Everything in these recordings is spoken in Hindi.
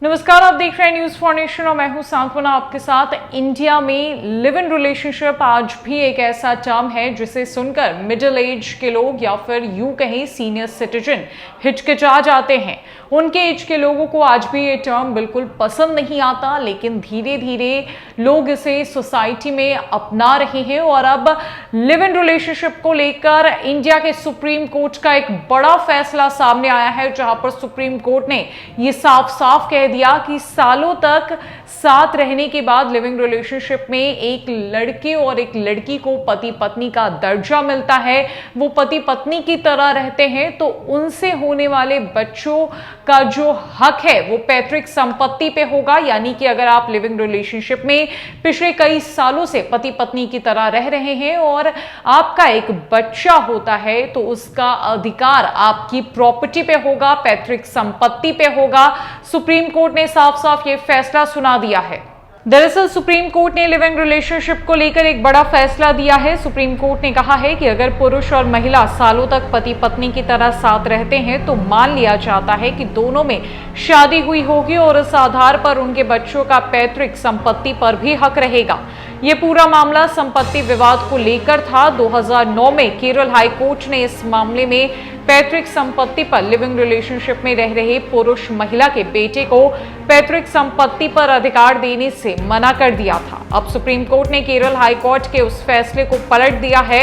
नमस्कार, आप देख रहे हैं न्यूज फॉर नेशन और मैं हूं सांत्वना आपके साथ। इंडिया में लिव इन रिलेशनशिप आज भी एक ऐसा टर्म है जिसे सुनकर मिडिल एज के लोग या फिर यूं कहें सीनियर सिटीजन हिचकिचा जाते हैं। उनके एज के लोगों को आज भी ये टर्म बिल्कुल पसंद नहीं आता, लेकिन धीरे धीरे लोग इसे सोसाइटी में अपना रहे हैं और अब लिव इन रिलेशनशिप को लेकर इंडिया के सुप्रीम कोर्ट का एक बड़ा फैसला सामने आया है, जहां पर सुप्रीम कोर्ट ने ये साफ साफ कह दिया कि सालों तक साथ रहने के बाद लिविंग रिलेशनशिप में एक लड़के और एक लड़की को पति पत्नी का दर्जा मिलता है, वो पति पत्नी की तरह रहते हैं, तो उनसे होने वाले बच्चों का जो हक है वो पैतृक संपत्ति पे होगा। यानी कि अगर आप लिविंग रिलेशनशिप में पिछले कई सालों से पति पत्नी की तरह रह रहे हैं और आपका एक बच्चा होता है, तो उसका अधिकार आपकी प्रॉपर्टी पे होगा, पैतृक संपत्ति पे होगा। सुप्रीम कोर्ट ने साफ साफ ये फैसला सुना दिया है। दरअसल सुप्रीम कोर्ट ने लिव इन रिलेशनशिप को लेकर एक बड़ा फैसला दिया है। सुप्रीम कोर्ट ने कहा है कि अगर पुरुष और महिला सालों तक पति पत्नी की तरह साथ रहते हैं तो मान लिया जाता है कि दोनों में शादी हुई होगी और इस आधार पर उनके बच्चों का पैतृक संपत्ति पर भी हक रहेगा। ये पूरा मामला संपत्ति विवाद को लेकर था। 2009 में केरल हाई कोर्ट ने इस मामले में पैतृक संपत्ति पर लिविंग रिलेशनशिप में रह रहे पुरुष महिला के बेटे को पैतृक संपत्ति पर अधिकार देने से मना कर दिया था। अब सुप्रीम कोर्ट ने केरल हाई कोर्ट के उस फैसले को पलट दिया है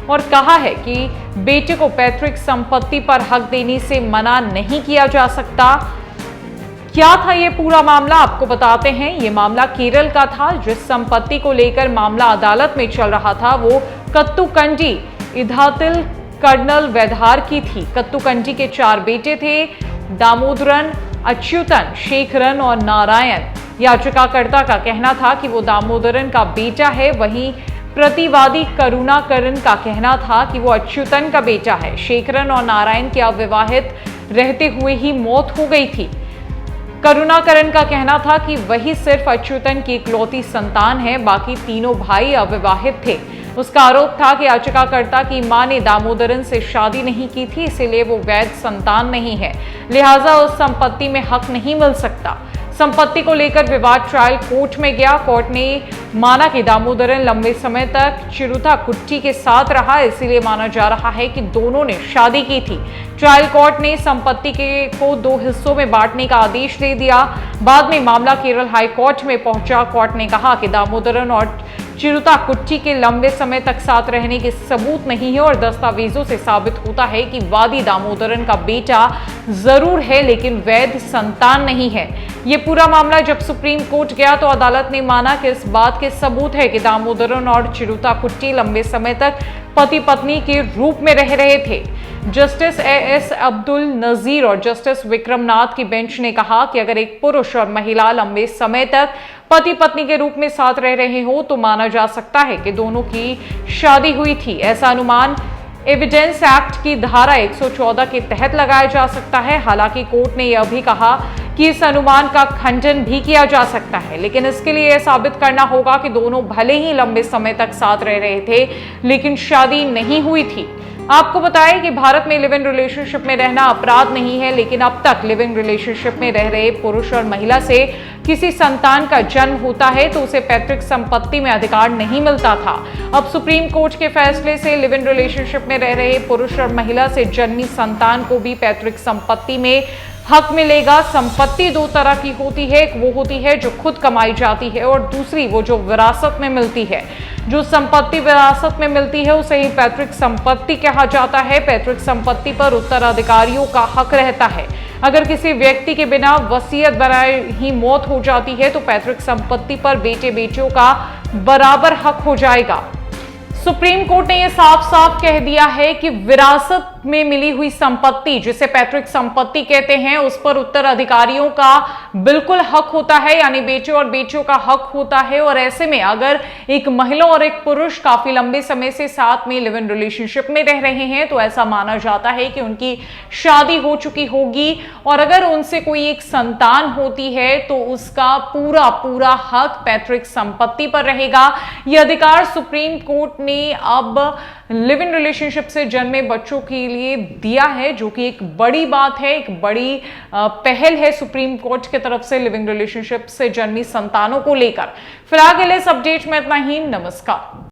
और कहा है कि बेटे को पैतृक संपत्ति पर हक देने से मना नहीं किया जा सकता। क्या था ये पूरा मामला, आपको बताते हैं। ये मामला केरल का था। जिस संपत्ति को लेकर मामला अदालत में चल रहा था वो कत्तुकंडी इधातिल कर्नल वैधार की थी। कत्तुकंडी के 4 बेटे थे, दामोदरन, अच्युतन, शेखरन और नारायण। याचिकाकर्ता का कहना था कि वो दामोदरन का बेटा है, वहीं प्रतिवादी करुणाकरन का कहना था कि वो अच्युतन का बेटा है। शेखरन और नारायण की अविवाहित रहते हुए ही मौत हो गई थी। करुणाकरन का कहना था कि वही सिर्फ अच्युतन की इकलौती संतान है, बाकी तीनों भाई अविवाहित थे। उसका आरोप था कि याचिकाकर्ता की मां ने दामोदरन से शादी नहीं की थी, इसीलिए वो वैध संतान नहीं है, लिहाजा उस संपत्ति में हक नहीं मिल सकता। संपत्ति को लेकर विवाद ट्रायल कोर्ट में गया। कोर्ट ने माना कि दामोदरन लंबे समय तक चिरुता कुट्टी के साथ रहा, इसीलिए माना जा रहा है कि दोनों ने शादी की थी। ट्रायल कोर्ट ने संपत्ति को 2 हिस्सों में बांटने का आदेश दे दिया। बाद में मामला केरल हाई कोर्ट में पहुंचा। कोर्ट ने कहा कि दामोदरन और चिरुता कुट्टी के लंबे समय तक साथ रहने के सबूत नहीं है और दस्तावेजों से साबित होता है कि वादी दामोदरन का बेटा जरूर है, लेकिन वैध संतान नहीं है। ये पूरा मामला जब सुप्रीम कोर्ट गया तो अदालत ने माना कि इस बात के सबूत है कि दामोदरन और चिरुता कुट्टी लंबे समय तक पति पत्नी के रूप में रह रहे थे। जस्टिस एएस अब्दुल नजीर और जस्टिस विक्रमनाथ की बेंच ने कहा कि अगर एक पुरुष और महिला लंबे समय तक पति पत्नी के रूप में साथ रह रहे हो तो माना जा सकता है कि दोनों की शादी हुई थी। ऐसा अनुमान एविडेंस एक्ट की धारा 114 के तहत लगाया जा सकता है। हालांकि कोर्ट ने यह भी कहा कि इस अनुमान का खंडन भी किया जा सकता है, लेकिन इसके लिए यह साबित करना होगा कि दोनों भले ही लंबे समय तक साथ रह रहे थे, लेकिन शादी नहीं हुई थी। आपको बताएं कि भारत में लिव इन रिलेशनशिप में रहना अपराध नहीं है, लेकिन अब तक लिव इन रिलेशनशिप में रह रहे पुरुष और महिला से किसी संतान का जन्म होता है तो उसे पैतृक संपत्ति में अधिकार नहीं मिलता था। अब सुप्रीम कोर्ट के फैसले से लिव इन रिलेशनशिप में रह रहे पुरुष और महिला से जन्मी संतान को भी पैतृक संपत्ति में हक मिलेगा। संपत्ति 2 तरह की होती है, एक वो होती है जो खुद कमाई जाती है और दूसरी वो जो विरासत में मिलती है। जो संपत्ति विरासत में मिलती है उसे ही पैतृक संपत्ति कहा जाता है। पैतृक संपत्ति पर उत्तराधिकारियों का हक रहता है। अगर किसी व्यक्ति के बिना वसीयत बनाए ही मौत हो जाती है तो पैतृक संपत्ति पर बेटे बेटियों का बराबर हक हो जाएगा। सुप्रीम कोर्ट ने यह साफ साफ कह दिया है कि विरासत में मिली हुई संपत्ति, जिसे पैतृक संपत्ति कहते हैं, उस पर उत्तराधिकारियों का बिल्कुल हक होता है, यानी बेटे और बेटियों का हक होता है। और ऐसे में अगर एक महिला और एक पुरुष काफी लंबे समय से साथ में लिव इन रिलेशनशिप में रह रहे हैं तो ऐसा माना जाता है कि उनकी शादी हो चुकी होगी और अगर उनसे कोई एक संतान होती है तो उसका पूरा पूरा हक पैतृक संपत्ति पर रहेगा। यह अधिकार सुप्रीम कोर्ट ने अब लिव इन रिलेशनशिप से जन्मे बच्चों के लिए दिया है, जो कि एक बड़ी बात है, एक बड़ी पहल है सुप्रीम कोर्ट की तरफ से लिव इन रिलेशनशिप से जन्मी संतानों को लेकर। फिलहाल के लिए इस अपडेट में इतना ही। नमस्कार।